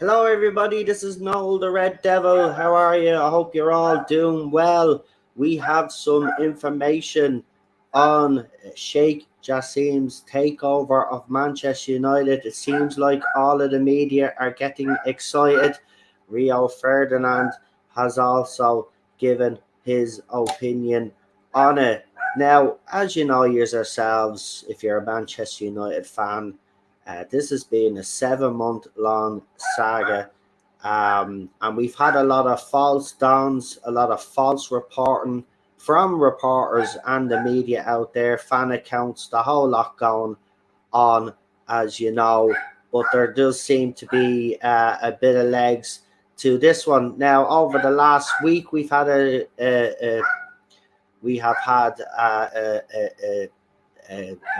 Hello, everybody. This is Noel the Red Devil. How are you? I hope you're all doing well. We have some information on Sheikh Jassim's takeover of Manchester United. It seems like all of the media are getting excited. Rio Ferdinand has also given his opinion on it. Now, as you know yourselves, if you're a Manchester United fan, this has been a 7-month long saga, and we've had a lot of false dawns, a lot of false reporting from reporters and the media out there, fan accounts, the whole lot going on, as you know. But there does seem to be a bit of legs to this one. Now, over the last week, we have had a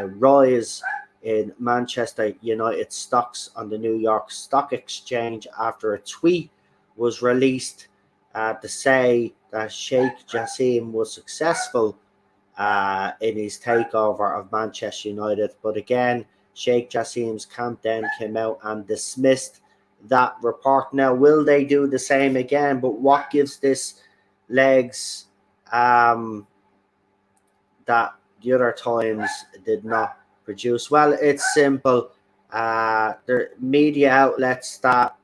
rise in Manchester United stocks on the New York Stock Exchange after a tweet was released to say that Sheikh Jassim was successful in his takeover of Manchester United. But again, Sheikh Jassim's camp then came out and dismissed that report. Now, will they do the same again? But what gives this legs that the other times did not produce? Well, it's simple. The media outlets that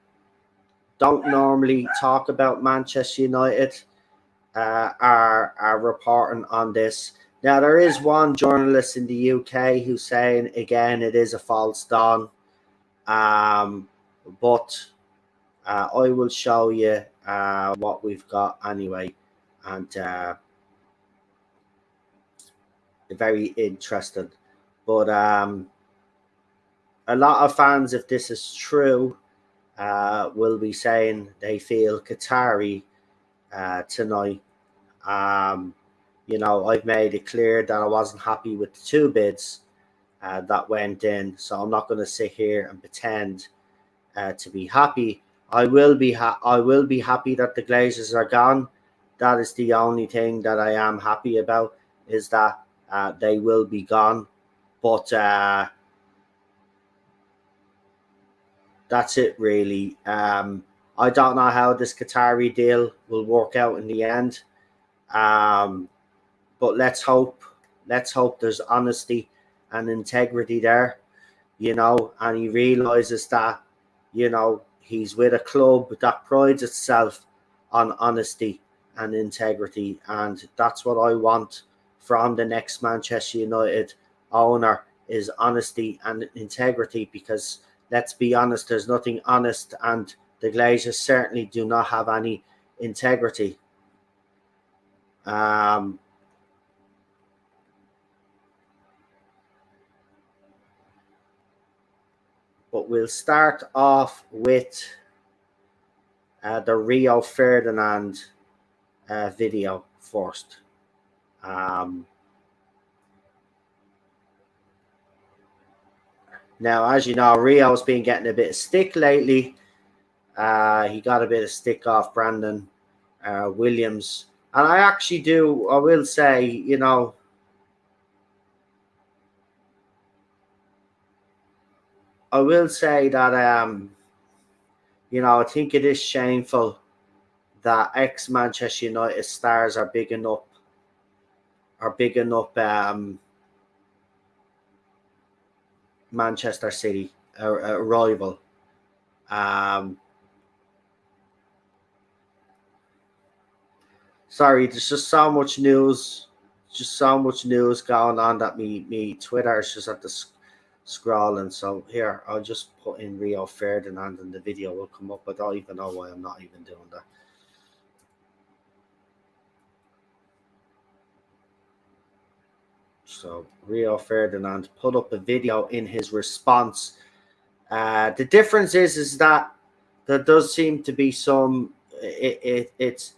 don't normally talk about Manchester United are reporting on this. Now, there is one journalist in the UK who's saying, again, it is a false dawn. But I will show you what we've got anyway. And very interested. But a lot of fans, if this is true, will be saying they feel Qatari tonight. I've made it clear that I wasn't happy with the two bids that went in, so I'm not going to sit here and pretend to be happy. I will be happy that the Glazers are gone. That is the only thing that I am happy about, is that they will be gone. But that's it, really. I don't know how this Qatari deal will work out in the end. But let's hope there's honesty and integrity there, and he realizes that, he's with a club that prides itself on honesty and integrity. And that's what I want from the next Manchester United owner, is honesty and integrity, because let's be honest, there's nothing honest, and the Glazers certainly do not have any integrity. But we'll start off with the Rio Ferdinand video first. Now, as you know, Rio's been getting a bit of stick lately. He got a bit of stick off Brandon Williams. And I will say, that, I think it is shameful that ex-Manchester United stars are big enough Manchester City, a rival. Sorry, there's just so much news going on that me Twitter is just at the scrolling. So here, I'll just put in Rio Ferdinand and the video will come up. I don't even know why I'm not even doing that. So Rio Ferdinand put up a video in his response. The difference is that there does seem to be some. It's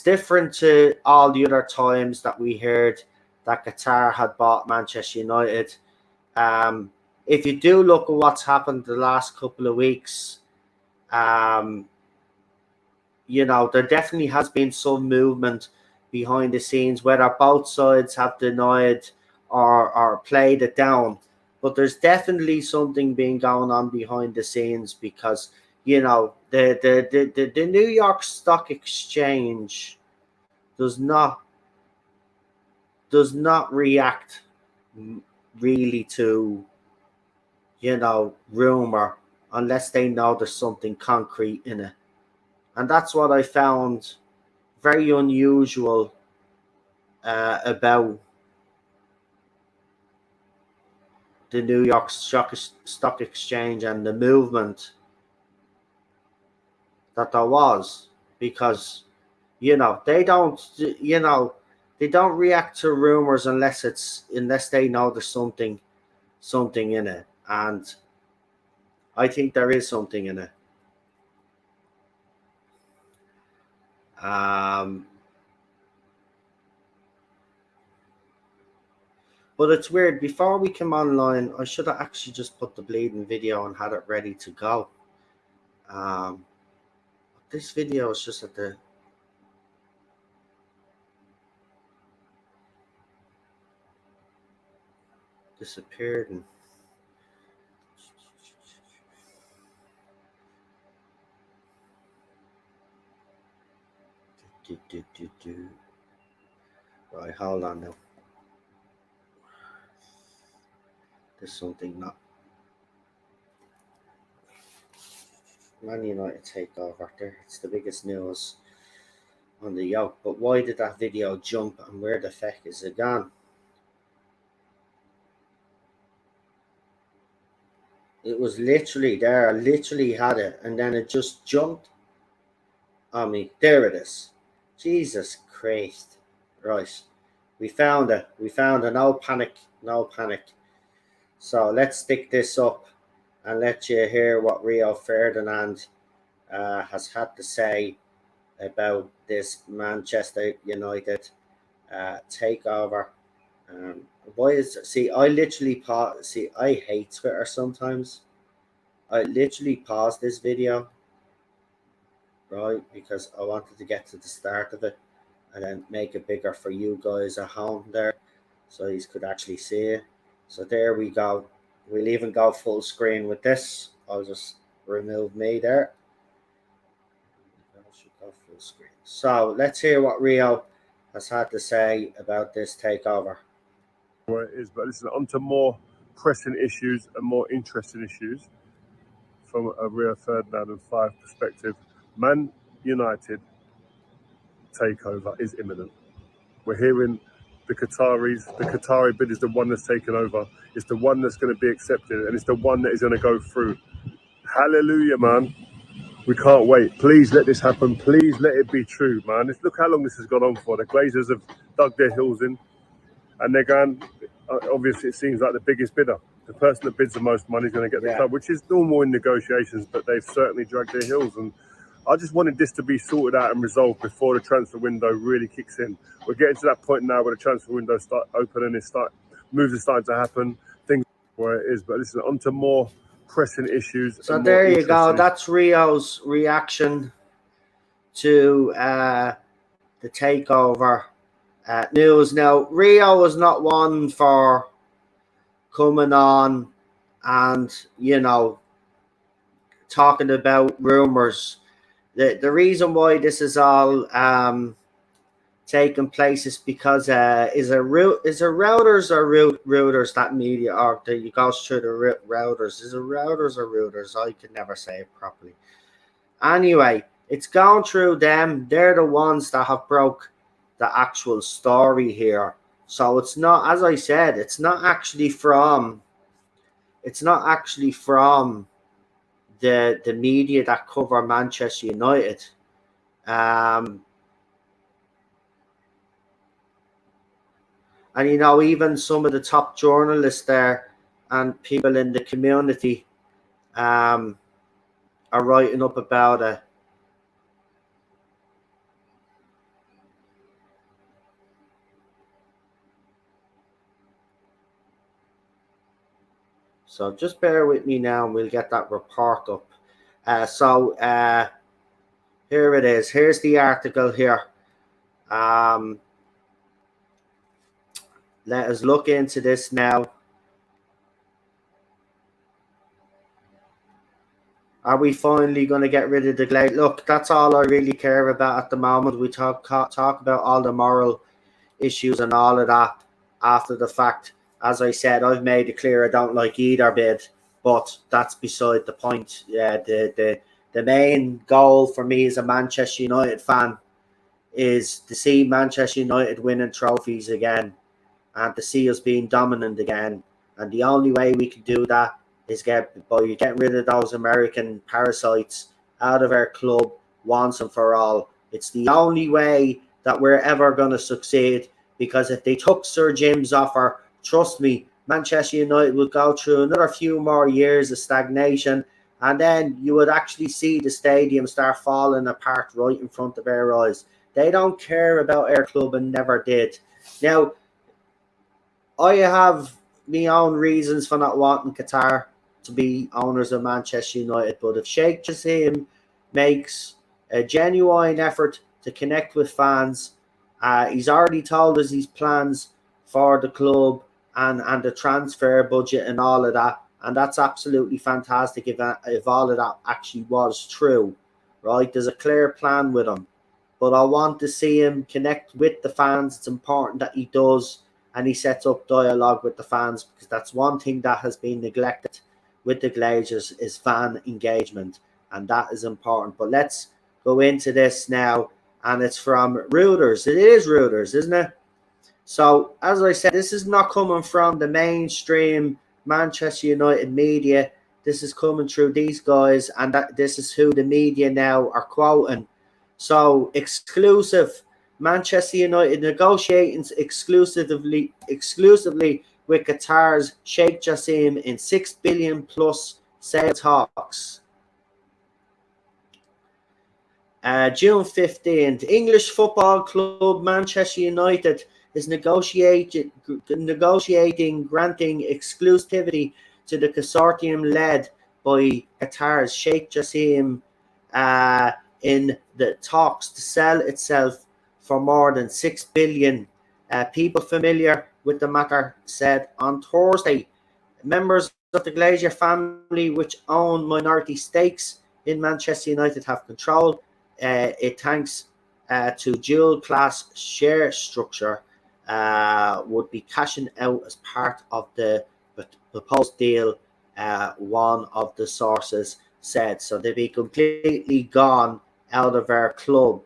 different to all the other times that we heard that Qatar had bought Manchester United. If you do look at what's happened the last couple of weeks, there definitely has been some movement behind the scenes, whether both sides have denied or played it down. But there's definitely something being going on behind the scenes, because you know, the New York Stock Exchange does not react really to, you know, rumor unless they know there's something concrete in it. And that's what I found very unusual about the New York Stock Exchange and the movement that there was, because, you know, they don't, you know, they don't react to rumors unless they know there's something in it. And I think there is something in it. But it's weird. Before we came online, I should have actually just put the bleeding video and had it ready to go. This video is just at the disappeared, and right, hold on now. There's something not. Man United takeover there. It's the biggest news on the yoke. But why did that video jump, and where the feck is it gone? It was literally there. I literally had it, and then it just jumped on me. There it is. Jesus Christ. Right. We found it. We found it. No panic. No panic. So let's stick this up and let you hear what Rio Ferdinand has had to say about this Manchester United takeover. Why is I literally pause? See, I hate Twitter sometimes. I literally paused this video, right, because I wanted to get to the start of it and then make it bigger for you guys at home there, so you could actually see it. So there we go. We'll even go full screen with this. I'll just remove me there. I should go full screen. So let's hear what Rio has had to say about this takeover. Where it is, but listen, on to more pressing issues and more interesting issues from a Rio Ferdinand and Five perspective. Man United takeover is imminent. We're hearing the Qatari bid is the one that's taken over. It's the one that's going to be accepted, and it's the one that is going to go through. Hallelujah, man. We can't wait. Please let this happen. Please let it be true, man. Look how long this has gone on for. The Glazers have dug their heels in, and they're going, obviously it seems like the biggest bidder. The person that bids the most money is going to get the club, which is normal in negotiations, but they've certainly dragged their heels. And I just wanted this to be sorted out and resolved before the transfer window really kicks in. We're getting to that point now where the transfer window start opening, moves are starting to happen, things where it is. But listen, on to more pressing issues. So there you go. That's Rio's reaction to the takeover news. Now, Rio was not one for coming on and, you know, talking about rumors. The reason why this is all taking place is because is it routers or routers that media, or it goes through the routers? Is it routers or routers? I can never say it properly. Anyway, it's gone through them. They're the ones that have broke the actual story here. So it's not, as I said, it's not actually from the media that cover Manchester United. And, you know, even some of the top journalists there and people in the community are writing up about it. So just bear with me now and we'll get that report up. Here it is. Here's the article here. Let us look into this now. Are we finally going to get rid of the Glazers? Look, that's all I really care about at the moment. We talk about all the moral issues and all of that after the fact. As I said, I've made it clear I don't like either bid, but that's beside the point. Yeah, the main goal for me as a Manchester United fan is to see Manchester United winning trophies again and to see us being dominant again. And the only way we can do that is by getting rid of those American parasites out of our club once and for all. It's the only way that we're ever going to succeed, because if they took Sir Jim's offer, trust me, Manchester United would go through another few more years of stagnation, and then you would actually see the stadium start falling apart right in front of our eyes. They don't care about our club and never did. Now, I have my own reasons for not wanting Qatar to be owners of Manchester United, but if Sheikh Jassim makes a genuine effort to connect with fans, he's already told us his plans for the club and the transfer budget and all of that, and that's absolutely fantastic if all of that actually was true, right? There's a clear plan with him, but I want to see him connect with the fans. It's important that he does, and he sets up dialogue with the fans, because that's one thing that has been neglected with the Glazers is fan engagement, and that is important. But let's go into this now, and it's from Reuters. It is Reuters, isn't it? So, as I said, this is not coming from the mainstream Manchester United media. This is coming through these guys, and this is who the media now are quoting. So, exclusive. Manchester United negotiating exclusively with Qatar's Sheikh Jassim in 6 billion plus sale talks. June 15th, English football club Manchester United is negotiating granting exclusivity to the consortium led by Qatar's Sheikh Jassim in the talks to sell itself for more than 6 billion. People familiar with the matter said on Thursday, members of the Glazer family, which own minority stakes in Manchester United, have control. It thanks to dual class share structure, would be cashing out as part of the proposed deal, one of the sources said. So they'd be completely gone out of our club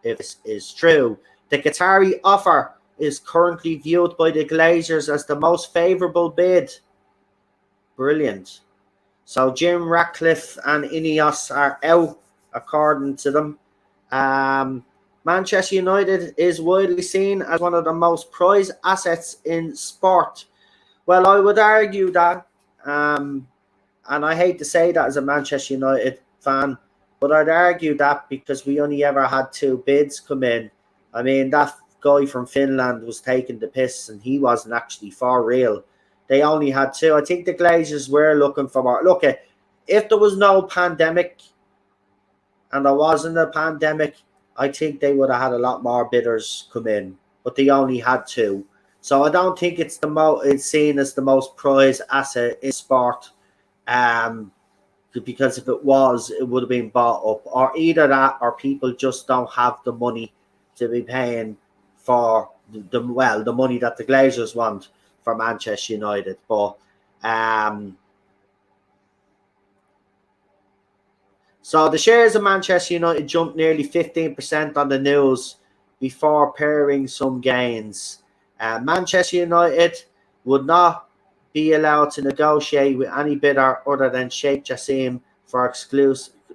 if this is true. The Qatari offer is currently viewed by the Glazers as the most favourable bid. Brilliant. So Jim Ratcliffe and Ineos are out, according to them. Manchester United is widely seen as one of the most prized assets in sport. Well, I would argue that, and I hate to say that as a Manchester United fan, but I'd argue that because we only ever had 2 bids come in. I mean, that guy from Finland was taking the piss, and he wasn't actually for real. They only had 2. I think the Glazers were looking for more. Look, if there was no pandemic, and there wasn't a pandemic, I think they would have had a lot more bidders come in, but they only had 2. So I don't think it's it's seen as the most prized asset in sport. Because if it was, it would have been bought up, or either that, or people just don't have the money to be paying for the money that the Glazers want for Manchester United. But so the shares of Manchester United jumped nearly 15% on the news before pairing some gains. Manchester United would not be allowed to negotiate with any bidder other than Sheikh Jassim for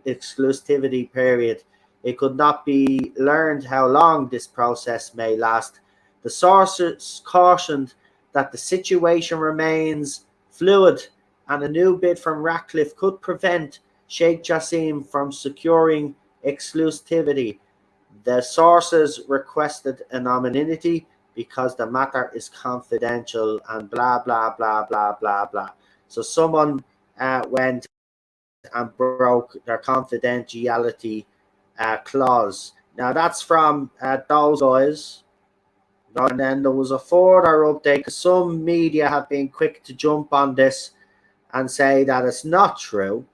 exclusivity period. It could not be learned how long this process may last. The sources cautioned that the situation remains fluid, and a new bid from Ratcliffe could prevent Sheikh Jassim from securing exclusivity. The sources requested anonymity because the matter is confidential, and blah, blah, blah, blah, blah, blah. So someone went and broke their confidentiality clause. Now, that's from those guys. And then there was a further update, because some media have been quick to jump on this and say that it's not true.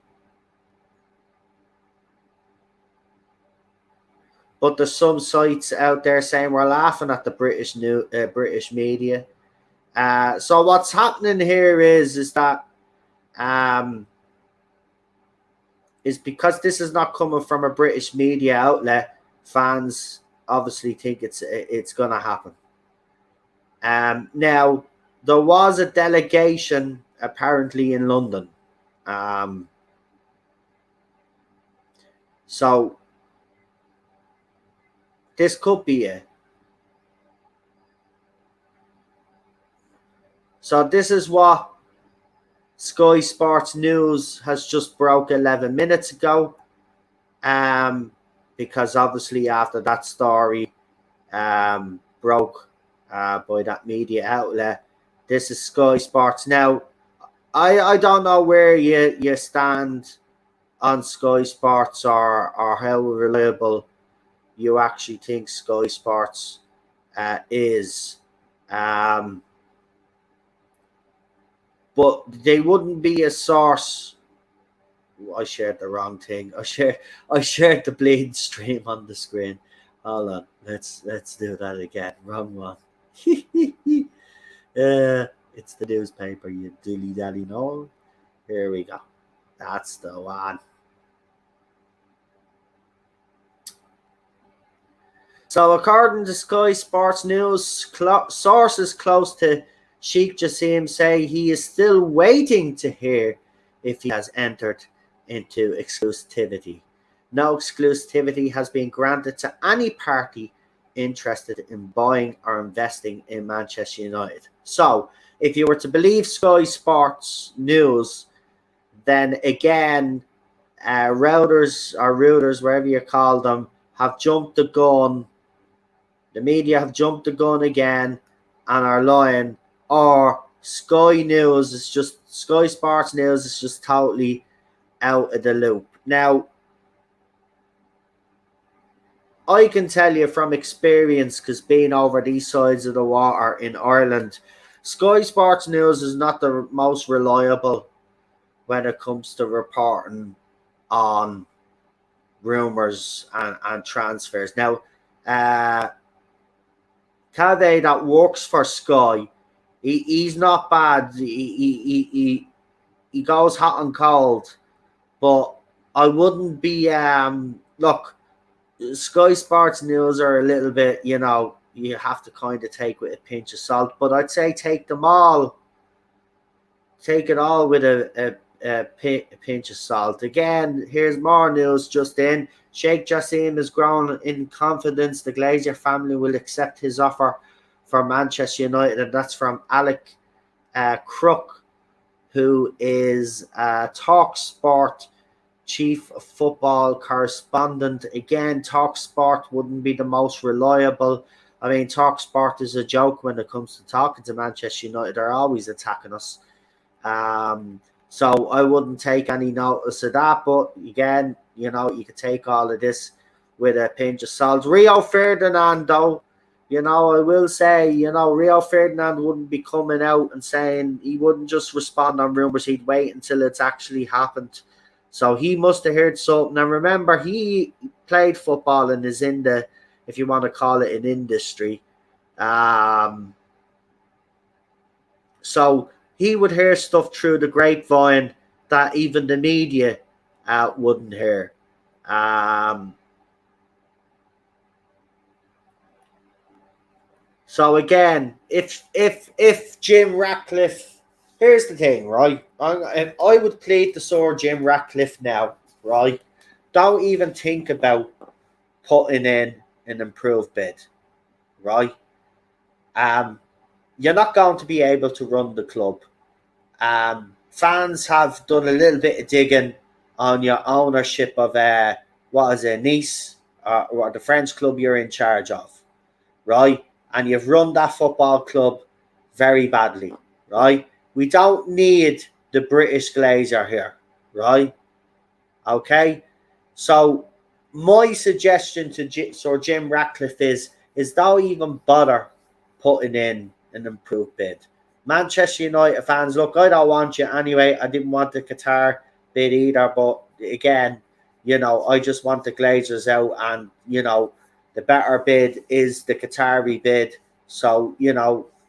but there's some sites out there saying we're laughing at the British media. So what's happening here is that is because this is not coming from a British media outlet, fans obviously think it's going to happen. Now, there was a delegation apparently in London. So this could be it. So this is what Sky Sports News has just broke 11 minutes ago. Because obviously after that story broke by that media outlet, this is Sky Sports. Now, I don't know where you stand on Sky Sports or how reliable you actually think Sky Sports is. But they wouldn't be a source. I shared the wrong thing. I shared the bleed stream on the screen. Hold on. Let's do that again. Wrong one. It's the newspaper, you dilly dally no. Here we go. That's the one. So according to Sky Sports News, sources close to Sheikh Jassim say he is still waiting to hear if he has entered into exclusivity. No exclusivity has been granted to any party interested in buying or investing in Manchester United. So, if you were to believe Sky Sports News, then again, routers, wherever you call them, have jumped the gun. The media have jumped the gun again and are lying. Or Sky Sports News is just totally out of the loop. Now, I can tell you from experience, because being over these sides of the water in Ireland, Sky Sports News is not the most reliable when it comes to reporting on rumours and transfers. Now, Cade that works for Sky, he's not bad. He goes hot and cold, but I wouldn't be look, Sky Sports News are a little bit, you have to kind of take with a pinch of salt, but I'd say take it all with a pinch of salt. Again, here's more news just in. Sheikh Jassim has grown in confidence the Glazer family will accept his offer for Manchester United, and that's from Alec Crook, who is TalkSport chief football correspondent. Again, TalkSport wouldn't be the most reliable. I mean, TalkSport is a joke when it comes to talking to Manchester United. They're always attacking us. So I wouldn't take any notice of that. But again, you could take all of this with a pinch of salt. Rio Ferdinand, though, I will say, Rio Ferdinand wouldn't be coming out and saying, he wouldn't just respond on rumours. He'd wait until it's actually happened. So he must have heard something. And remember, he played football and is in the, if you want to call it, an industry. So he would hear stuff through the grapevine that even the media wouldn't hear. So again, if Jim Ratcliffe, here's the thing, right? If I would plead the sore Jim Ratcliffe now, right? Don't even think about putting in an improved bid, right? You're not going to be able to run the club. Fans have done a little bit of digging on your ownership of Nice, or the French club you're in charge of, right? And you've run that football club very badly, right? We don't need the British Glazer here, right? Okay? So my suggestion to Sir Jim Ratcliffe is don't even bother putting in an improved bid. Manchester United fans, look, I don't want you anyway. I didn't want the Qatar bid either, but again, I just want the Glazers out, and, the better bid is the Qatari bid. So,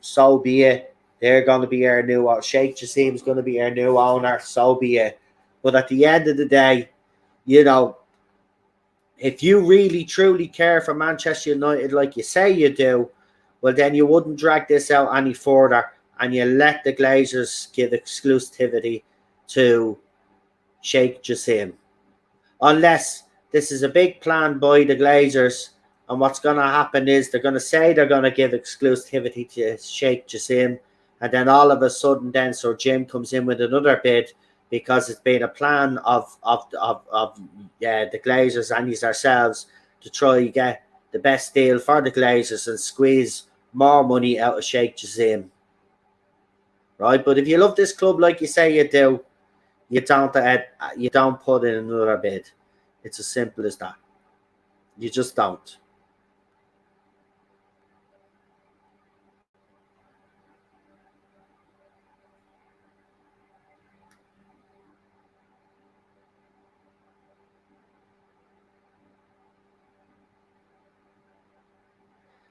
so be it. They're going to be our new Sheikh Jassim's going to be our new owner. So be it. But at the end of the day, you know, if you really truly care for Manchester United like you say you do, well, then you wouldn't drag this out any further and you let the Glazers give exclusivity to Sheikh Jassim. Unless this is a big plan by the Glazers, and what's going to happen is they're going to say they're going to give exclusivity to Sheikh Jassim, and then all of a sudden then Sir Jim comes in with another bid because it's been a plan of the Glazers and ourselves to try and get the best deal for the Glazers and squeeze more money out of Sheikh Jassim. Right? But if you love this club like you say you do, you don't put in another bid. It's as simple as that. You just don't.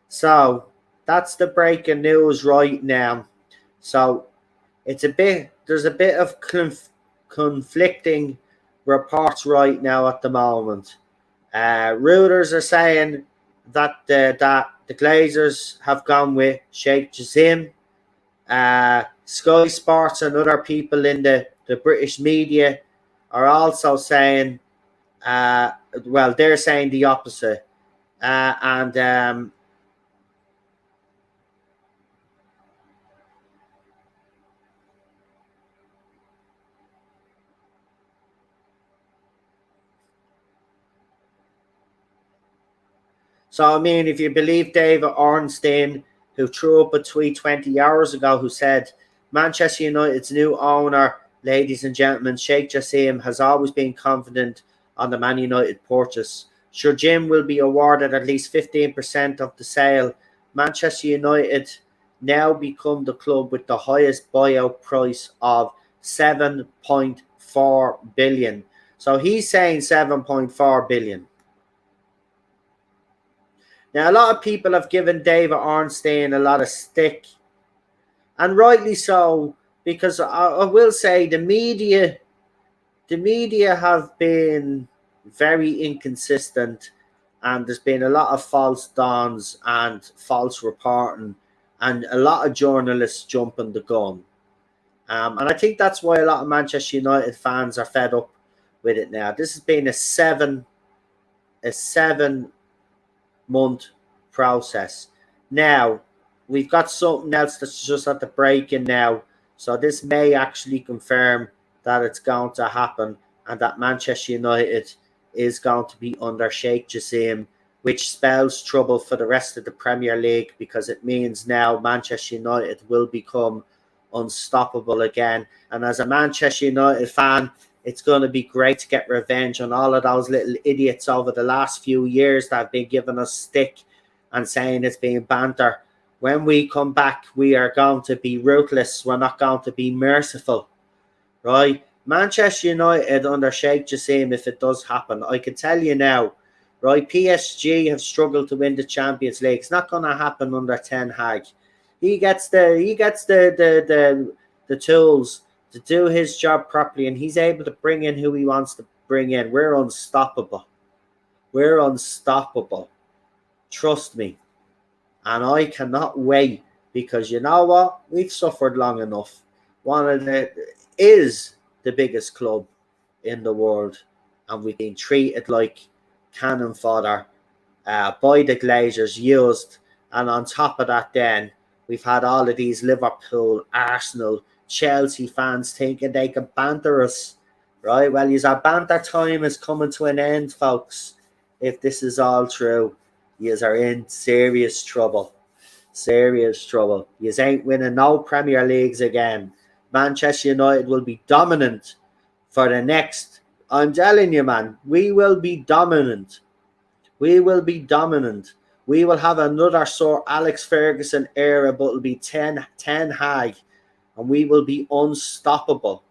So that's the breaking news right now. So there's a bit of conflicting reports right now at the moment. Reuters are saying that the Glazers have gone with Sheikh Jassim. Sky Sports and other people in the British media are also saying, they're saying the opposite. So, I mean, if you believe David Ornstein, who threw up a tweet 20 hours ago, who said, Manchester United's new owner, ladies and gentlemen, Sheikh Jassim, has always been confident on the Man United purchase. Sir Jim will be awarded at least 15% of the sale. Manchester United now become the club with the highest buyout price of 7.4 billion. So he's saying 7.4 billion. Now, a lot of people have given David Ornstein a lot of stick, and rightly so, because I will say the media have been very inconsistent, and there's been a lot of false dawns and false reporting, and a lot of journalists jumping the gun. And I think that's why a lot of Manchester United fans are fed up with it now. This has been a seven month process. Now, we've got something else that's just at the breaking now. So this may actually confirm that it's going to happen and that Manchester United is going to be under Sheikh Jassim, which spells trouble for the rest of the Premier League because it means now Manchester United will become unstoppable again. And as a Manchester United fan, it's going to be great to get revenge on all of those little idiots over the last few years that have been giving us stick and saying it's being banter. When we come back, we are going to be ruthless. We're not going to be merciful, right? Manchester United under Sheikh Jassim, if it does happen, I can tell you now, right? PSG have struggled to win the Champions League. It's not going to happen under Ten Hag. He gets the tools to do his job properly, and he's able to bring in who he wants to bring in. We're unstoppable. We're unstoppable. Trust me. And I cannot wait because you know what? We've suffered long enough. Is the biggest club in the world, and we've been treated like cannon fodder by the Glazers, used. And on top of that, then we've had all of these Liverpool, Arsenal, Chelsea fans thinking they can banter us, right? Well, our banter time is coming to an end, folks. If this is all true, yous are in serious trouble. Serious trouble. Yous ain't winning no Premier Leagues again. Manchester United will be dominant for the next. I'm telling you, man, we will be dominant. We will be dominant. We will have another Sir Alex Ferguson era, but it'll be 10 Hag, and we will be unstoppable.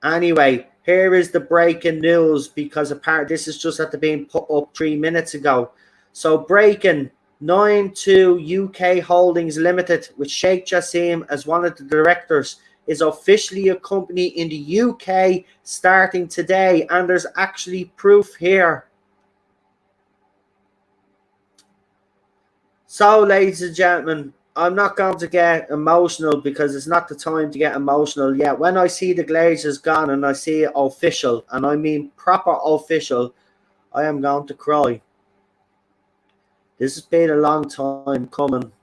Anyway, here is the breaking news because apparently this is just after being put up 3 minutes ago. So breaking 9-2 UK Holdings Limited with Sheikh Jassim as one of the directors is officially a company in the UK starting today, and there's actually proof here. So, ladies and gentlemen, I'm not going to get emotional because it's not the time to get emotional yet. When I see the Glazers gone and I see it official, and I mean proper official, I am going to cry. This has been a long time coming.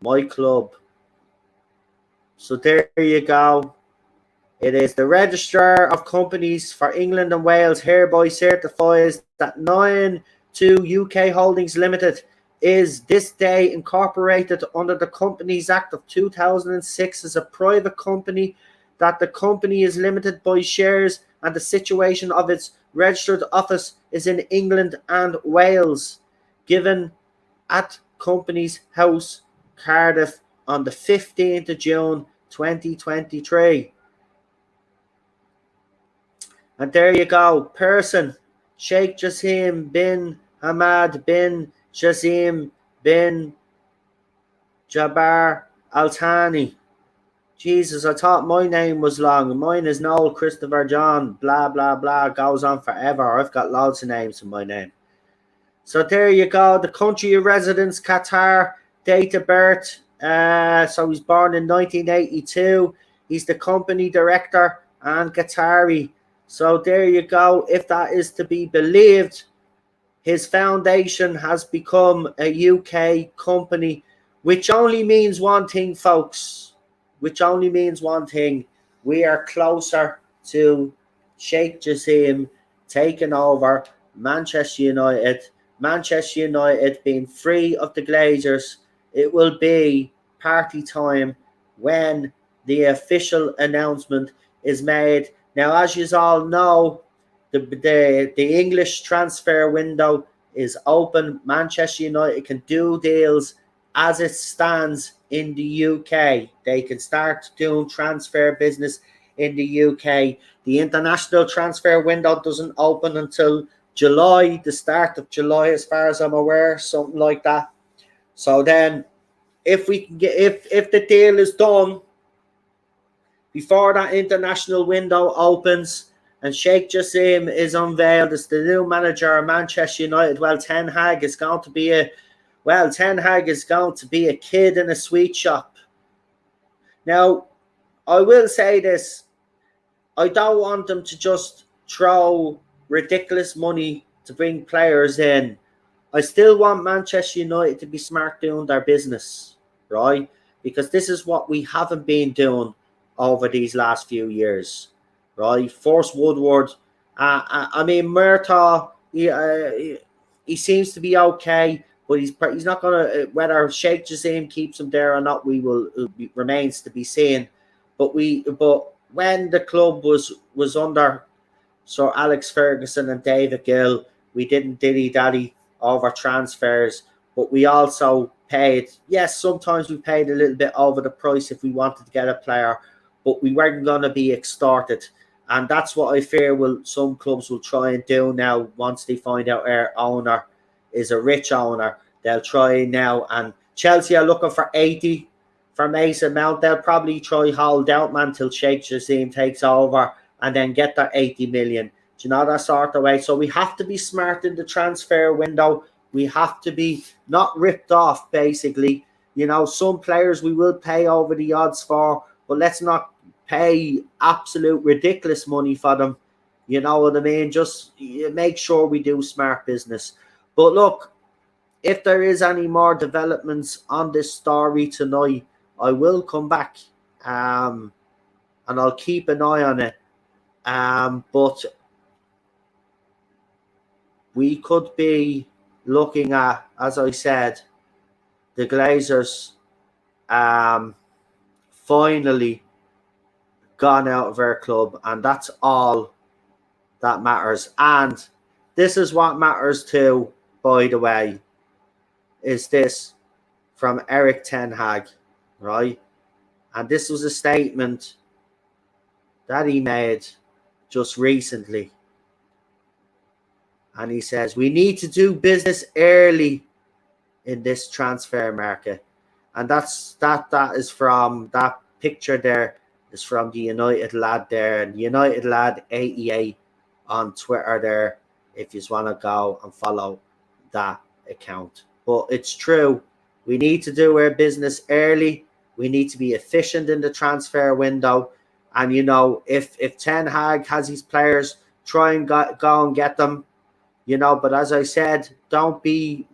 My club. So there you go. It is the Registrar of Companies for England and Wales hereby certifies that 9-2 UK Holdings Limited is this day incorporated under the Companies Act of 2006 as a private company, that the company is limited by shares and the situation of its registered office is in England and Wales, given at Companies House, Cardiff on the 15th of June 2023. And there you go. Person, Sheikh Jassim bin Hamad bin Jassim bin Jabbar Al Thani. Jesus, I thought my name was long. Mine is Noel Christopher John. Blah, blah, blah. Goes on forever. I've got loads of names in my name. So there you go. The country of residence, Qatar. Date of birth. So he's born in 1982. He's the company director and Qatari. So there you go. If that is to be believed, his foundation has become a UK company, which only means one thing, folks. Which only means one thing. We are closer to Sheikh Jassim taking over Manchester United. Manchester United being free of the Glazers. It will be party time when the official announcement is made. Now, as you all know, the English transfer window is open. Manchester United can do deals as it stands in the UK. They can start doing transfer business in the UK. The international transfer window doesn't open until July, the start of July, as far as I'm aware, something like that. So then, if we can get, if the deal is done before that international window opens and Sheikh Jassim is unveiled as the new manager of Manchester United, well, Ten Hag is going to be a kid in a sweet shop. Now, I will say this. I don't want them to just throw ridiculous money to bring players in. I still want Manchester United to be smart doing their business, right? Because this is what we haven't been doing over these last few years, right? Force Woodward. I mean, Murtaugh, he seems to be okay, but he's not going to, whether Sheikh Jassim keeps him there or not, remains to be seen. But when the club was under Sir Alex Ferguson and David Gill, we didn't dilly-dally over transfers, but we also paid, yes, sometimes we paid a little bit over the price if we wanted to get a player, but we weren't going to be extorted. And that's what I fear some clubs will try and do now once they find out our owner is a rich owner. They'll try now, and Chelsea are looking for 80 for Mason Mount. They'll probably try hold out, man, till Sheikh Jassim takes over and then get their 80 million. Do you know that sort of way? So we have to be smart in the transfer window. We have to be not ripped off, basically. You know, some players we will pay over the odds for, but let's not pay absolute ridiculous money for them. You know what I mean? Just make sure we do smart business. But look, if there is any more developments on this story tonight, I will come back and I'll keep an eye on it. But we could be looking at, as I said, the Glazers finally gone out of our club, and that's all that matters. And this is what matters too, by the way, is this from Eric Ten Hag, right? And this was a statement that he made just recently. And he says, we need to do business early in this transfer market. And that is from that picture there is from the United lad there. And United lad 88 on Twitter there, if you want to go and follow that account. But it's true. We need to do our business early. We need to be efficient in the transfer window. And, if Ten Hag has his players, try and go and get them. But as I said, don't be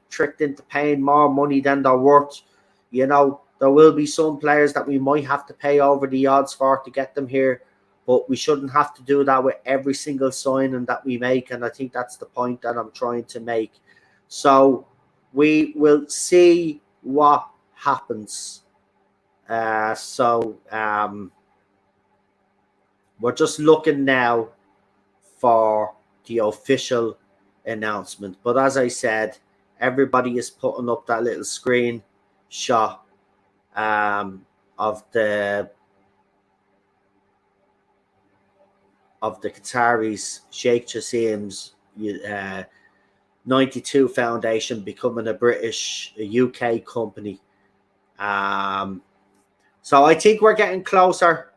tricked into paying more money than they're worth. There will be some players that we might have to pay over the odds for to get them here, but we shouldn't have to do that with every single signing that we make, and I think that's the point that I'm trying to make. So we will see what happens. We're just looking now for the official announcement. But as I said, everybody is putting up that little screenshot of the Qataris, Sheikh Jassim's 92 Foundation becoming a UK company. So I think we're getting closer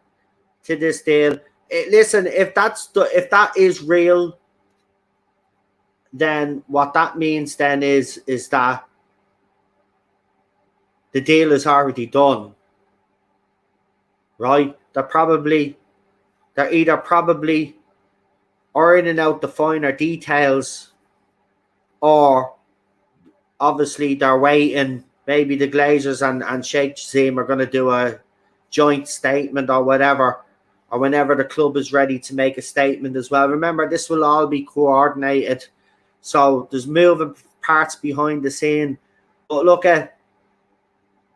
to this deal. Listen, if that is real, then what that means then is that the deal is already done, right? They're either probably ironing out the finer details, or obviously they're waiting. Maybe the Glazers and Sheikh Jassim are going to do a joint statement or whatever, or whenever the club is ready to make a statement as well. Remember, this will all be coordinated. So there's moving parts behind the scene. But look at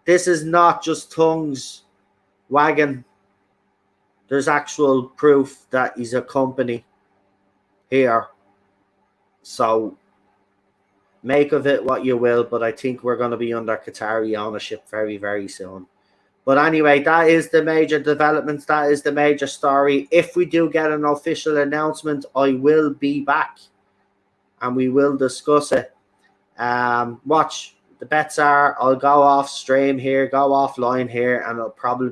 this, is not just tongues wagging. There's actual proof that he's a company here. So make of it what you will, but I think we're going to be under Qatari ownership very, very soon. But anyway, that is the major developments. That is the major story. If we do get an official announcement, I will be back and we will discuss it. Watch the bets are. I'll go off stream here, go offline here, and it'll probably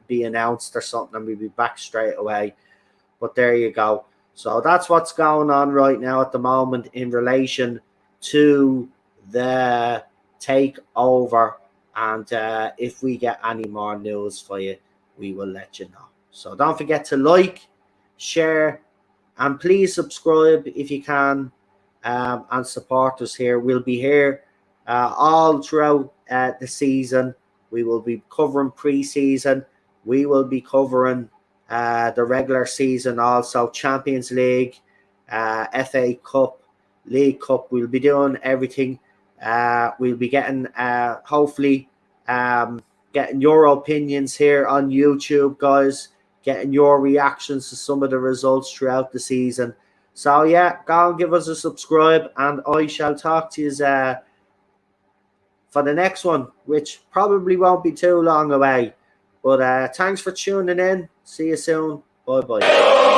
be announced or something, and we'll be back straight away. But there you go. So that's what's going on right now at the moment in relation to the takeover. And if we get any more news for you, we will let you know. So don't forget to like, share, and please subscribe if you can, and support us here. We'll be here all throughout the season. We will be covering pre-season. We will be covering the regular season also, Champions League, FA Cup, League Cup. We'll be doing everything. We'll be getting, hopefully, getting your opinions here on YouTube, guys, getting your reactions to some of the results throughout the season. So, yeah, go and give us a subscribe, and I shall talk to you for the next one, which probably won't be too long away. But thanks for tuning in. See you soon. Bye-bye.